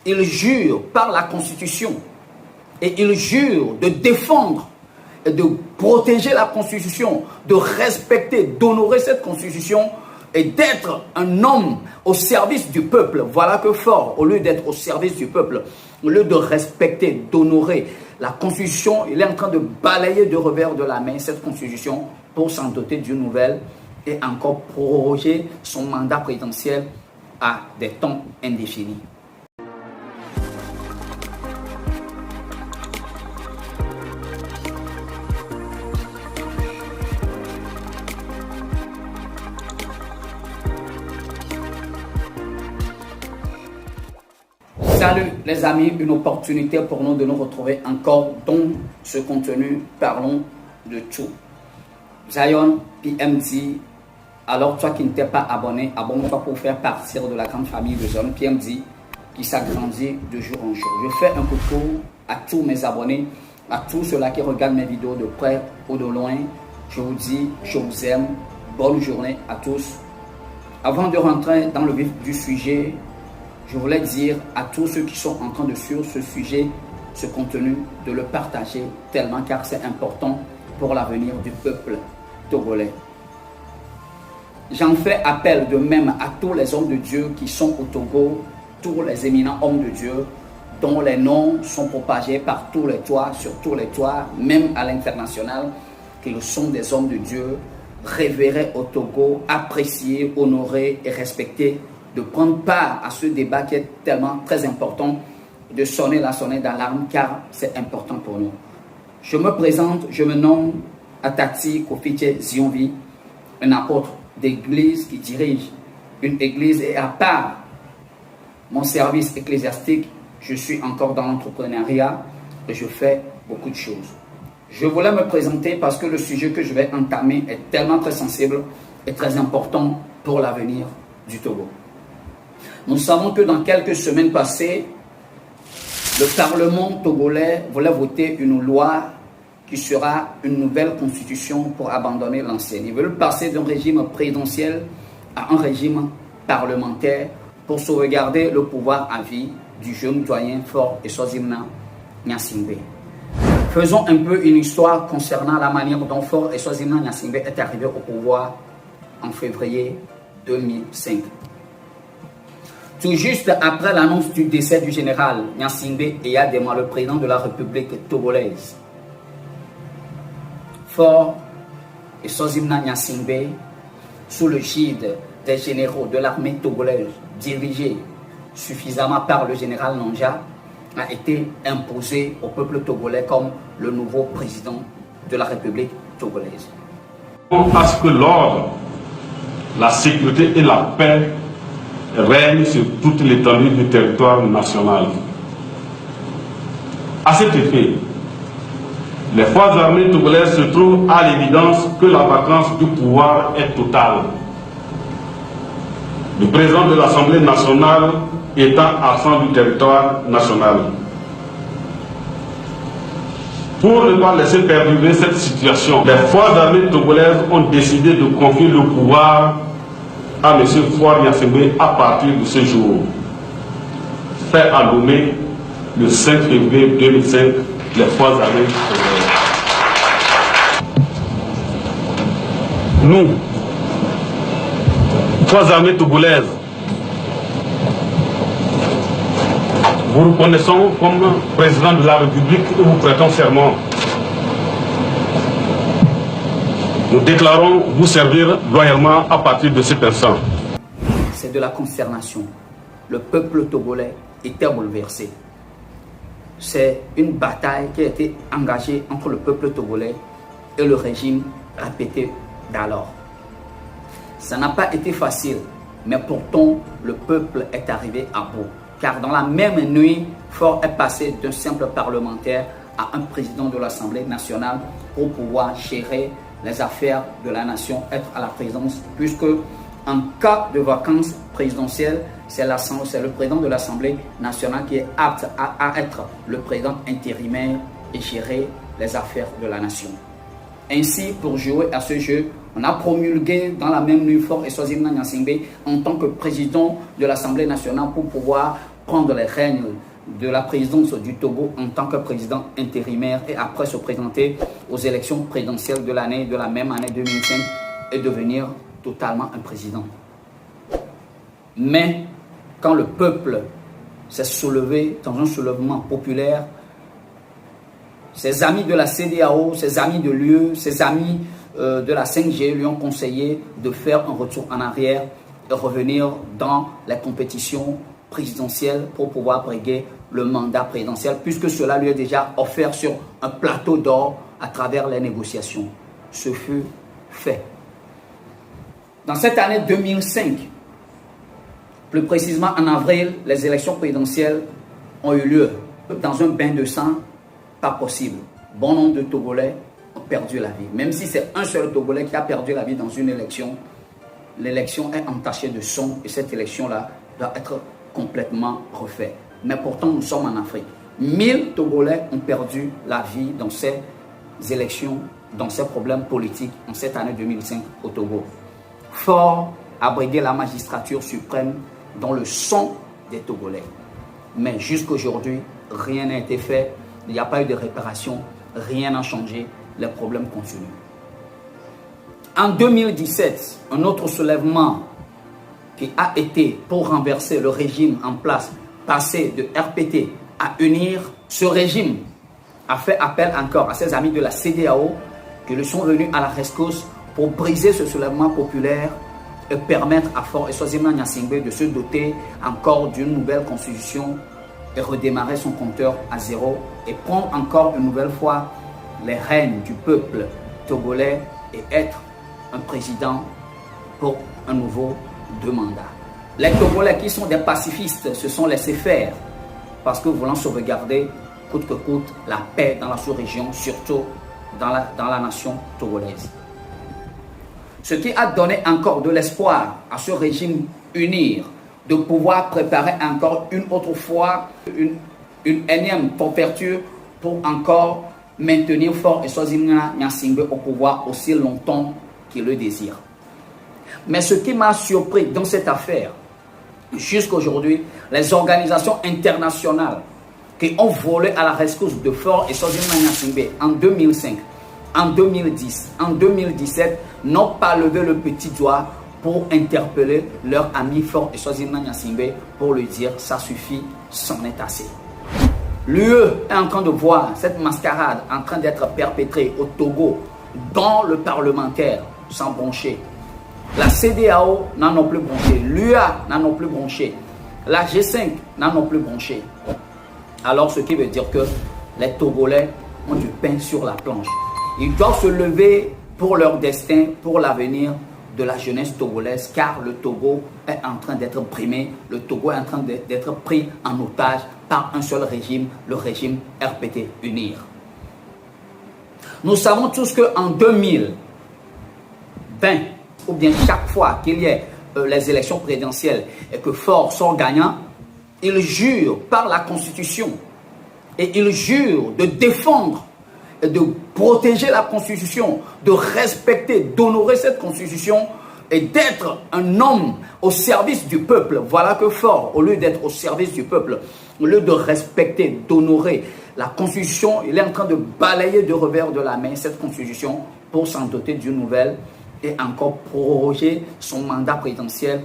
il jure par la Constitution et il jure de défendre et de protéger la Constitution, de respecter, d'honorer cette Constitution et d'être un homme au service du peuple. Voilà que Faure, au lieu d'être au service du peuple, au lieu de respecter, d'honorer la Constitution, il est en train de balayer de revers de la main cette Constitution pour s'en doter d'une nouvelle et encore proroger son mandat présidentiel à des temps indéfinis. Salut les amis, une opportunité pour nous de nous retrouver encore dans ce contenu Parlons de tout. Zion PMD, alors toi qui ne t'es pas abonné, abonne-toi pour faire partir de la grande famille de Zion PMD qui s'agrandit de jour en jour. Je fais un coucou à tous mes abonnés, à tous ceux-là qui regardent mes vidéos de près ou de loin. Je vous dis, je vous aime, bonne journée à tous. Avant de rentrer dans le vif du sujet, je voulais dire à tous ceux qui sont en train de suivre ce sujet, ce contenu, de le partager tellement car c'est important pour l'avenir du peuple togolais. J'en fais appel de même à tous les hommes de Dieu qui sont au Togo, tous les éminents hommes de Dieu dont les noms sont propagés par tous les toits, sur tous les toits, même à l'international, qu'ils sont des hommes de Dieu, révérés au Togo, appréciés, honorés et respectés, de prendre part à ce débat qui est tellement très important, de sonner la sonnette d'alarme car c'est important pour nous. Je me présente, je me nomme Atati Kofiche Zionvi, un apôtre d'église qui dirige une église et à part mon service ecclésiastique, je suis encore dans l'entrepreneuriat et je fais beaucoup de choses. Je voulais me présenter parce que le sujet que je vais entamer est tellement très sensible et très important pour l'avenir du Togo. Nous savons que dans quelques semaines passées, le Parlement togolais voulait voter une loi qui sera une nouvelle constitution pour abandonner l'ancienne. Ils veulent passer d'un régime présidentiel à un régime parlementaire pour sauvegarder le pouvoir à vie du jeune doyen Faure Eswazimna Gnassingbé. Faisons un peu une histoire concernant la manière dont Faure Eswazimna Gnassingbé est arrivé au pouvoir en février 2005. Tout juste après l'annonce du décès du général Gnassingbé Eyadema, le président de la République togolaise, Faure Eswazimna Gnassingbé, sous le gide des généraux de l'armée togolaise, dirigés suffisamment par le général Nonja, a été imposé au peuple togolais comme le nouveau président de la République togolaise. À ce que l'ordre, la sécurité et la paix règne sur toute l'étendue du territoire national. À cet effet, les forces armées togolaises se trouvent à l'évidence que la vacance du pouvoir est totale. Le président de l'Assemblée nationale étant absent du territoire national. Pour ne pas laisser perdurer cette situation, les forces armées togolaises ont décidé de confier le pouvoir à M. Faure Gnassingbé à partir de ce jour. Fait à Lomé le 5 février 2005, les forces armées togolaises. Nous, forces armées togolaises, vous reconnaissons comme président de la République et vous prêtons serment. Nous déclarons vous servir loyalement à partir de cet instant. C'est de la consternation. Le peuple togolais était bouleversé. C'est une bataille qui a été engagée entre le peuple togolais et le régime répété d'alors. Ça n'a pas été facile, mais pourtant le peuple est arrivé à bout. Car dans la même nuit, Faure est passé d'un simple parlementaire à un président de l'Assemblée nationale pour pouvoir gérer les affaires de la nation, être à la présidence, puisque en cas de vacances présidentielles, c'est le président de l'Assemblée nationale qui est apte à être le président intérimaire et gérer les affaires de la nation. Ainsi, pour jouer à ce jeu, on a promulgué dans la même nuit Faure Eswazimna Gnassingbé en tant que président de l'Assemblée nationale pour pouvoir prendre les rênes de la présidence du Togo en tant que président intérimaire et après se présenter aux élections présidentielles de la même année 2005 et devenir totalement un président. Mais quand le peuple s'est soulevé dans un soulèvement populaire, ses amis de la CEDEAO, ses amis de l'UE, ses amis de la 5G lui ont conseillé de faire un retour en arrière et revenir dans les compétitions présidentielles pour pouvoir briguer le mandat présidentiel, puisque cela lui est déjà offert sur un plateau d'or à travers les négociations. Ce fut fait. Dans cette année 2005, plus précisément en avril, les élections présidentielles ont eu lieu. Dans un bain de sang, pas possible. Bon nombre de Togolais ont perdu la vie. Même si c'est un seul Togolais qui a perdu la vie dans une élection, l'élection est entachée de sang et cette élection-là doit être complètement refaite. Mais pourtant, nous sommes en Afrique. 1000 Togolais ont perdu la vie dans ces élections, dans ces problèmes politiques en cette année 2005 au Togo. Fort a brigué la magistrature suprême dans le sang des Togolais. Mais jusqu'aujourd'hui, rien n'a été fait. Il n'y a pas eu de réparation. Rien n'a changé. Les problèmes continuent. En 2017, un autre soulèvement qui a été pour renverser le régime en place, passer de RPT à UNIR, ce régime a fait appel encore à ses amis de la CEDEAO qui le sont venus à la rescousse pour briser ce soulèvement populaire et permettre à Faure Eswazimana Gnassingbé de se doter encore d'une nouvelle constitution et redémarrer son compteur à zéro et prendre encore une nouvelle fois les rênes du peuple togolais et être un président pour un nouveau 2 mandats. Les Togolais qui sont des pacifistes se sont laissés faire parce que voulant sauvegarder coûte que coûte la paix dans la sous-région, surtout dans la nation togolaise. Ce qui a donné encore de l'espoir à ce régime UNIR de pouvoir préparer encore une autre fois une énième température pour encore maintenir Faure Eswazimana Gnassingbé au pouvoir aussi longtemps qu'il le désire. Mais ce qui m'a surpris dans cette affaire, jusqu'à aujourd'hui, les organisations internationales qui ont volé à la rescousse de Faure Eswazimana Gnassingbé en 2005, en 2010, en 2017, n'ont pas levé le petit doigt pour interpeller leur ami Faure Eswazimana Gnassingbé pour lui dire ça suffit, c'en est assez. L'UE est en train de voir cette mascarade en train d'être perpétrée au Togo dans le parlementaire sans broncher. La CEDEAO n'en a plus bronché, l'UA n'en a plus bronché, la G5 n'en a plus bronché. Alors ce qui veut dire que les Togolais ont du pain sur la planche. Ils doivent se lever pour leur destin, pour l'avenir de la jeunesse togolaise, car le Togo est en train d'être brimé, le Togo est en train d'être pris en otage par un seul régime, le régime RPT UNIR. Nous savons tous qu'en 2020, ou bien chaque fois qu'il y ait les élections présidentielles et que Faure sort gagnant, il jure par la Constitution et il jure de défendre et de protéger la Constitution, de respecter, d'honorer cette Constitution et d'être un homme au service du peuple. Voilà que Faure, au lieu d'être au service du peuple, au lieu de respecter, d'honorer la Constitution, il est en train de balayer de revers de la main cette Constitution pour s'en doter d'une nouvelle et encore proroger son mandat présidentiel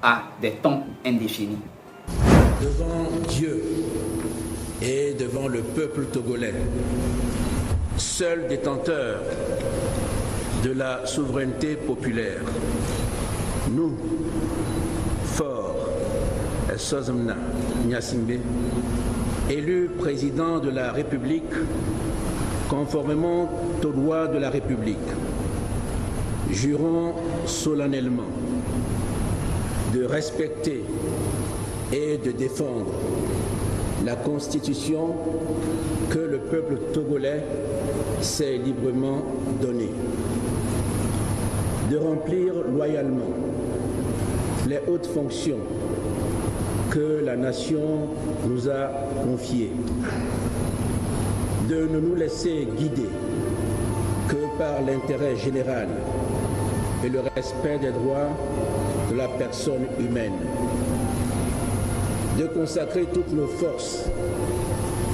à des temps indéfinis. Devant Dieu et devant le peuple togolais, seul détenteur de la souveraineté populaire, nous, Faure Eswazimana Gnassingbé, élu président de la République conformément aux lois de la République, jurons solennellement de respecter et de défendre la Constitution que le peuple togolais s'est librement donnée, de remplir loyalement les hautes fonctions que la nation nous a confiées, de ne nous laisser guider que par l'intérêt général et le respect des droits de la personne humaine, de consacrer toutes nos forces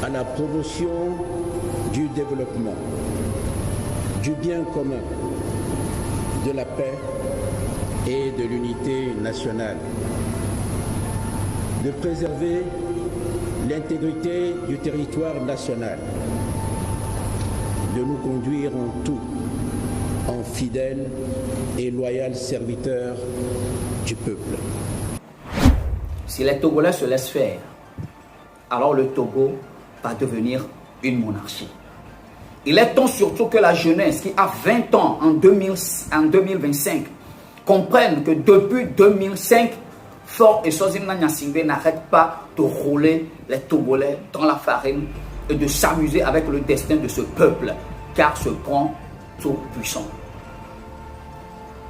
à la promotion du développement, du bien commun, de la paix et de l'unité nationale, de préserver l'intégrité du territoire national, de nous conduire en tout en fidèles et loyaux serviteurs du peuple. Si les Togolais se laissent faire, alors le Togo va devenir une monarchie. Il est temps surtout que la jeunesse qui a 20 ans en 2025 comprenne que depuis 2005, Faure et Sozina Gnassingbé n'arrêtent pas de rouler les Togolais dans la farine et de s'amuser avec le destin de ce peuple, car se prend tout puissant.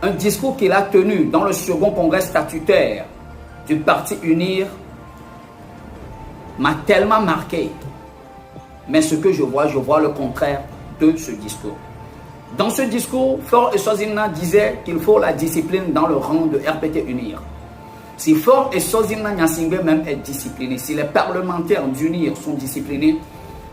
Un discours qu'il a tenu dans le second congrès statutaire du Parti Unir m'a tellement marqué. Mais ce que je vois le contraire de ce discours. Dans ce discours, Faure et Sozina disaient qu'il faut la discipline dans le rang de RPT Unir. Si Faure et Sozina Gnassingbé même est discipliné, si les parlementaires d'Unir sont disciplinés,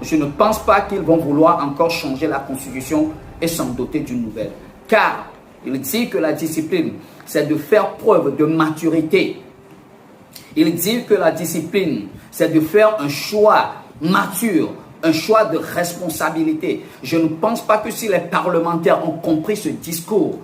je ne pense pas qu'ils vont vouloir encore changer la constitution et s'en doter d'une nouvelle. Car il dit que la discipline, c'est de faire preuve de maturité. Il dit que la discipline, c'est de faire un choix mature, un choix de responsabilité. Je ne pense pas que si les parlementaires ont compris ce discours,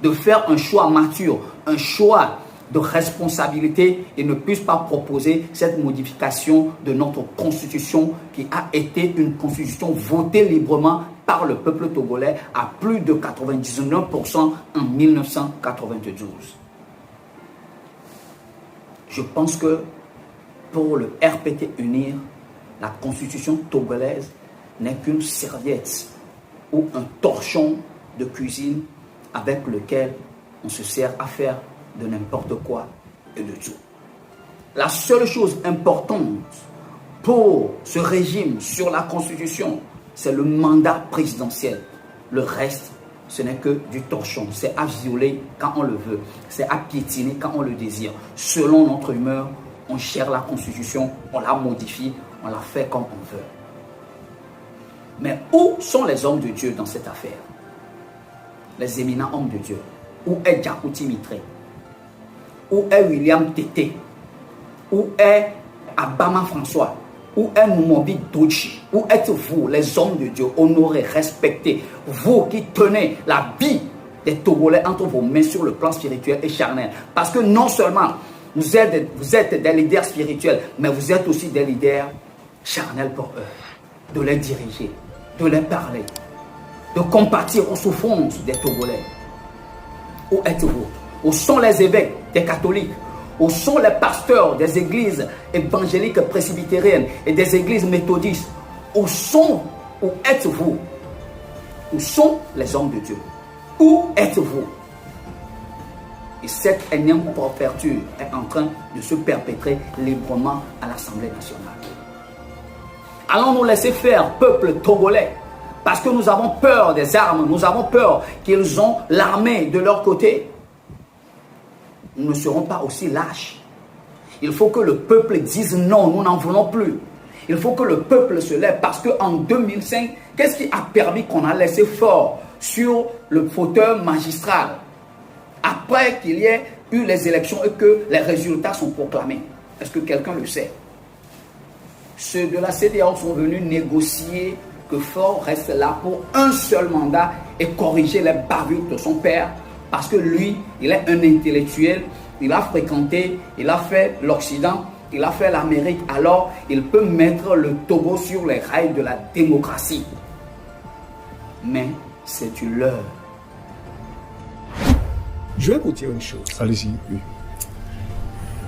de faire un choix mature, un choix de responsabilité, ils ne puissent pas proposer cette modification de notre constitution qui a été une constitution votée librement par le peuple togolais à plus de 99% en 1992. Je pense que pour le RPT Unir, la constitution togolaise n'est qu'une serviette ou un torchon de cuisine avec lequel on se sert à faire de n'importe quoi et de tout. La seule chose importante pour ce régime sur la constitution, c'est le mandat présidentiel. Le reste, ce n'est que du torchon. C'est à violer quand on le veut. C'est à piétiner quand on le désire. Selon notre humeur, on gère la constitution, on la modifie, on la fait comme on veut. Mais où sont les hommes de Dieu dans cette affaire? Les éminents hommes de Dieu. Où est Diakouti Mitré? Où est William Tété? Où est Abama François? Où est Noumobi Dochi? Où êtes-vous, les hommes de Dieu, honorés, respectés? Vous qui tenez la vie des Togolais entre vos mains sur le plan spirituel et charnel. Parce que non seulement vous êtes des leaders spirituels, mais vous êtes aussi des leaders charnels pour eux. De les diriger, de les parler, de compatir aux souffrances des Togolais. Où êtes-vous? Où sont les évêques des catholiques? Où sont les pasteurs des églises évangéliques presbytériennes et des églises méthodistes? Où êtes-vous? Où sont les hommes de Dieu? Où êtes-vous? Et cette énième perverture est en train de se perpétrer librement à l'Assemblée nationale. Allons nous laisser faire, peuple togolais, parce que nous avons peur des armes, nous avons peur qu'ils ont l'armée de leur côté. Nous ne serons pas aussi lâches. Il faut que le peuple dise non, nous n'en voulons plus. Il faut que le peuple se lève parce qu'en 2005, qu'est-ce qui a permis qu'on a laissé Faure sur le fauteuil magistral après qu'il y ait eu les élections et que les résultats sont proclamés? Est-ce que quelqu'un le sait? Ceux de la CEDEAO sont venus négocier que Faure reste là pour un seul mandat et corriger les bavures de son père. Parce que lui, il est un intellectuel, il a fréquenté, il a fait l'Occident, il a fait l'Amérique, alors il peut mettre le Togo sur les rails de la démocratie. Mais c'est une leurre. Je vais vous dire une chose. Allez-y. Oui.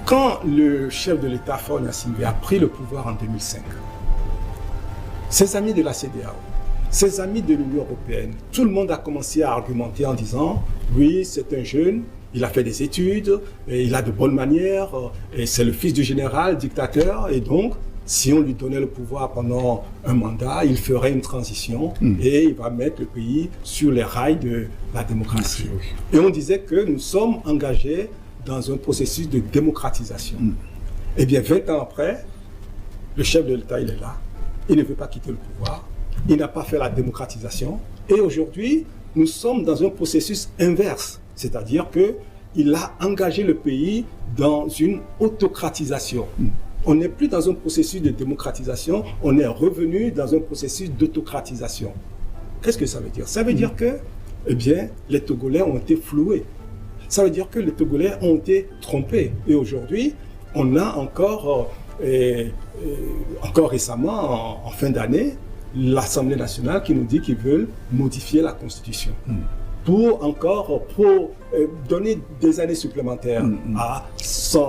Quand le chef de l'État, Faure Gnassingbé, a pris le pouvoir en 2005, ses amis de la CEDEAO, ses amis de l'Union européenne, tout le monde a commencé à argumenter en disant « Oui, c'est un jeune, il a fait des études, et il a de bonnes manières, et c'est le fils du général, dictateur, et donc, si on lui donnait le pouvoir pendant un mandat, il ferait une transition et il va mettre le pays sur les rails de la démocratie. » Et on disait que nous sommes engagés dans un processus de démocratisation. Eh bien, 20 ans après, le chef de l'État, il est là. Il ne veut pas quitter le pouvoir. Il n'a pas fait la démocratisation. Et aujourd'hui, nous sommes dans un processus inverse. C'est-à-dire qu'il a engagé le pays dans une autocratisation. On n'est plus dans un processus de démocratisation, on est revenu dans un processus d'autocratisation. Qu'est-ce que ça veut dire? Ça veut dire que, eh bien, les Togolais ont été floués. Ça veut dire que les Togolais ont été trompés. Et aujourd'hui, on a encore récemment, en fin d'année, l'Assemblée nationale qui nous dit qu'ils veulent modifier la Constitution. Pour donner des années supplémentaires à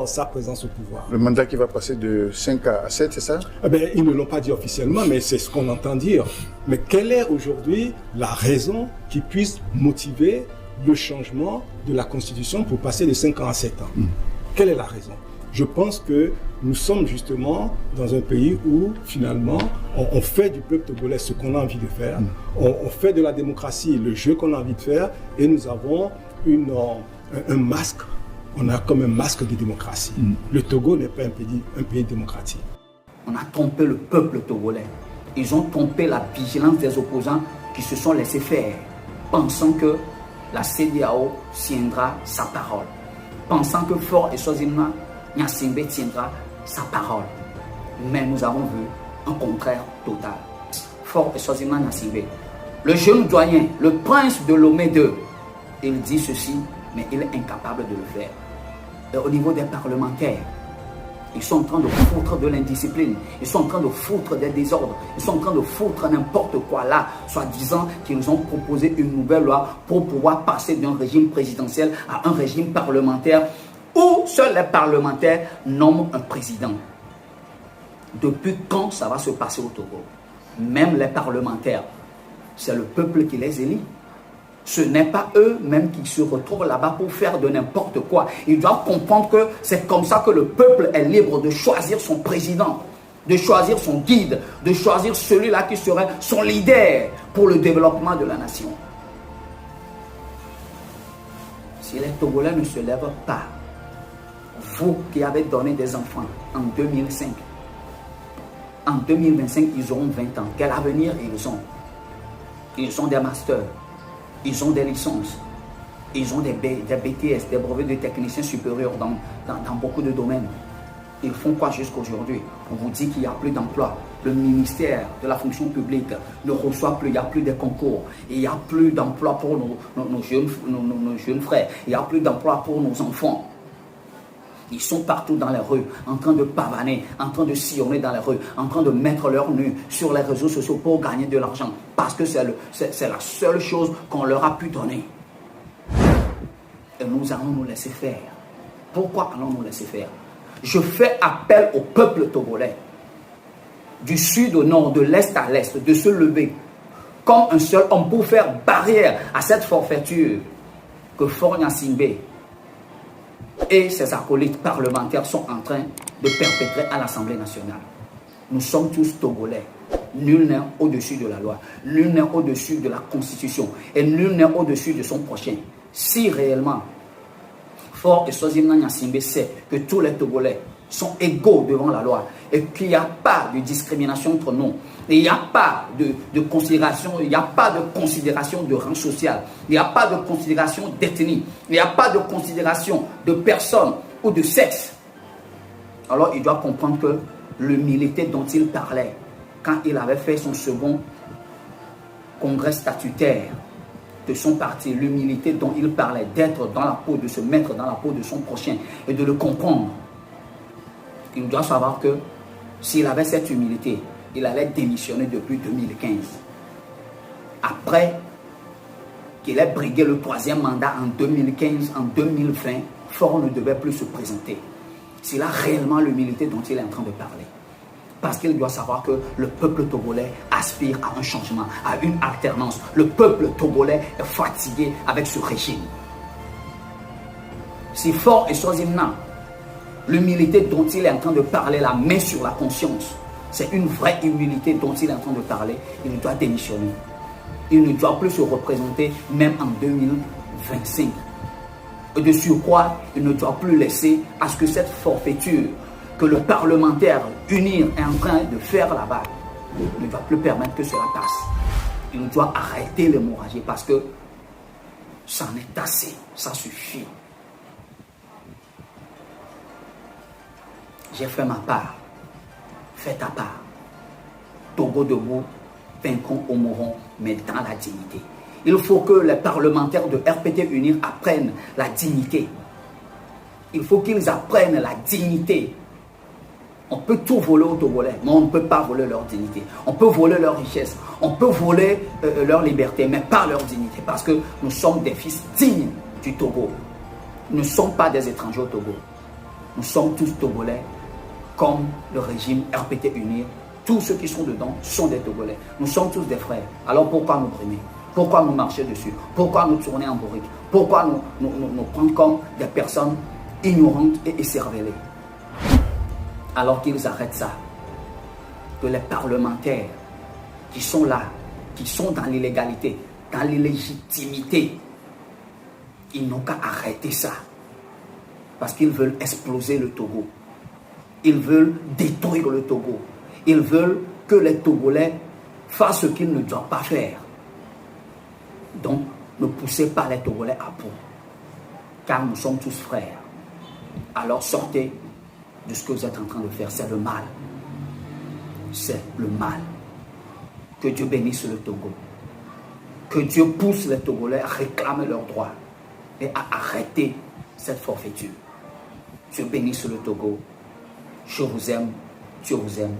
sa présence au pouvoir. Le mandat qui va passer de 5 à 7, c'est ça? Eh bien, ils ne l'ont pas dit officiellement, mais c'est ce qu'on entend dire. Mais quelle est aujourd'hui la raison qui puisse motiver le changement de la Constitution pour passer de 5 ans à 7 ans? Quelle est la raison? Je pense que nous sommes justement dans un pays où finalement on fait du peuple togolais ce qu'on a envie de faire, on fait de la démocratie le jeu qu'on a envie de faire et nous avons un masque, on a comme un masque de démocratie. Le Togo n'est pas un pays démocratique. On a trompé le peuple togolais. Ils ont trompé la vigilance des opposants qui se sont laissés faire, pensant que la CEDEAO tiendra sa parole, pensant que Faure et Sozimna Gnassingbé tiendra sa parole. Mais nous avons vu un contraire total. Faure et Sozimna Gnassingbé, le jeune doyen, le prince de Lomé II, il dit ceci, mais il est incapable de le faire. Et au niveau des parlementaires, ils sont en train de foutre de l'indiscipline, ils sont en train de foutre des désordres, ils sont en train de foutre n'importe quoi là, soi-disant qu'ils ont proposé une nouvelle loi pour pouvoir passer d'un régime présidentiel à un régime parlementaire où seuls les parlementaires nomment un président. Depuis quand ça va se passer au Togo? Même les parlementaires, c'est le peuple qui les élit. Ce n'est pas eux-mêmes qui se retrouvent là-bas pour faire de n'importe quoi. Ils doivent comprendre que c'est comme ça que le peuple est libre de choisir son président, de choisir son guide, de choisir celui-là qui serait son leader pour le développement de la nation. Si les Togolais ne se lèvent pas, vous qui avez donné des enfants en 2005, en 2025, ils auront 20 ans. Quel avenir ils ont? Ils ont des masters, ils ont des licences, ils ont des BTS, des brevets de techniciens supérieurs dans beaucoup de domaines. Ils font quoi jusqu'aujourd'hui? On vous dit qu'il n'y a plus d'emploi. Le ministère de la fonction publique ne reçoit plus, il n'y a plus de concours. Il n'y a plus d'emploi pour nos jeunes frères. Il n'y a plus d'emploi pour nos enfants. Ils sont partout dans les rues, en train de pavaner, en train de sillonner dans les rues, en train de mettre leur nu sur les réseaux sociaux pour gagner de l'argent. Parce que c'est la seule chose qu'on leur a pu donner. Et nous allons nous laisser faire. Pourquoi allons nous laisser faire? Je fais appel au peuple togolais, du sud au nord, de l'est à l'est, de se lever comme un seul homme pour faire barrière à cette forfaiture que Faure Gnassingbé et ses acolytes parlementaires sont en train de perpétrer à l'Assemblée nationale. Nous sommes tous Togolais. Nul n'est au-dessus de la loi. Nul n'est au-dessus de la Constitution. Et nul n'est au-dessus de son prochain. Si réellement, Faure et Sozimna Gnassingbé sait que tous les Togolais sont égaux devant la loi et qu'il n'y a pas de discrimination entre nous, il n'y a pas de considération, il n'y a pas de considération de rang social, il n'y a pas de considération d'ethnie, il n'y a pas de considération de personne ou de sexe. Alors il doit comprendre que l'humilité dont il parlait quand il avait fait son second congrès statutaire de son parti, l'humilité dont il parlait, d'être dans la peau, de se mettre dans la peau de son prochain et de le comprendre. Il doit savoir que s'il avait cette humilité, il allait démissionner depuis 2015. Après qu'il ait brigué le 3e mandat en 2015, en 2020, Faure ne devait plus se présenter. S'il a réellement l'humilité dont il est en train de parler. Parce qu'il doit savoir que le peuple togolais aspire à un changement, à une alternance. Le peuple togolais est fatigué avec ce régime. Si Faure et Sozimna, l'humilité dont il est en train de parler, la main sur la conscience, c'est une vraie humilité dont il est en train de parler, il doit démissionner. Il ne doit plus se représenter même en 2025. Et de surcroît, il ne doit plus laisser à ce que cette forfaiture que le parlementaire UNIR est en train de faire là-bas ne va plus permettre que cela passe. Il doit arrêter l'hémorragie parce que ça en est assez, ça suffit. J'ai fait ma part, fais ta part. Togo debout, vaincront ou mourront, mais dans la dignité. Il faut que les parlementaires de RPT UNIR apprennent la dignité. Il faut qu'ils apprennent la dignité. On peut tout voler aux Togolais, mais on ne peut pas voler leur dignité. On peut voler leur richesse, on peut voler leur liberté, mais pas leur dignité, parce que nous sommes des fils dignes du Togo. Nous ne sommes pas des étrangers au Togo. Nous sommes tous Togolais, comme le régime RPT UNIR. Tous ceux qui sont dedans sont des Togolais. Nous sommes tous des frères. Alors pourquoi nous brimer? Pourquoi nous marcher dessus? Pourquoi nous tourner en bourrique? Pourquoi nous prendre comme des personnes ignorantes et écervelées? Alors qu'ils arrêtent ça. Que les parlementaires qui sont là, qui sont dans l'illégalité, dans l'illégitimité, ils n'ont qu'à arrêter ça. Parce qu'ils veulent exploser le Togo. Ils veulent détruire le Togo. Ils veulent que les Togolais fassent ce qu'ils ne doivent pas faire. Donc, ne poussez pas les Togolais à bout. Car nous sommes tous frères. Alors sortez de ce que vous êtes en train de faire. C'est le mal. C'est le mal. Que Dieu bénisse le Togo. Que Dieu pousse les Togolais à réclamer leurs droits et à arrêter cette forfaiture. Dieu bénisse le Togo. Je vous aime. Dieu vous aime.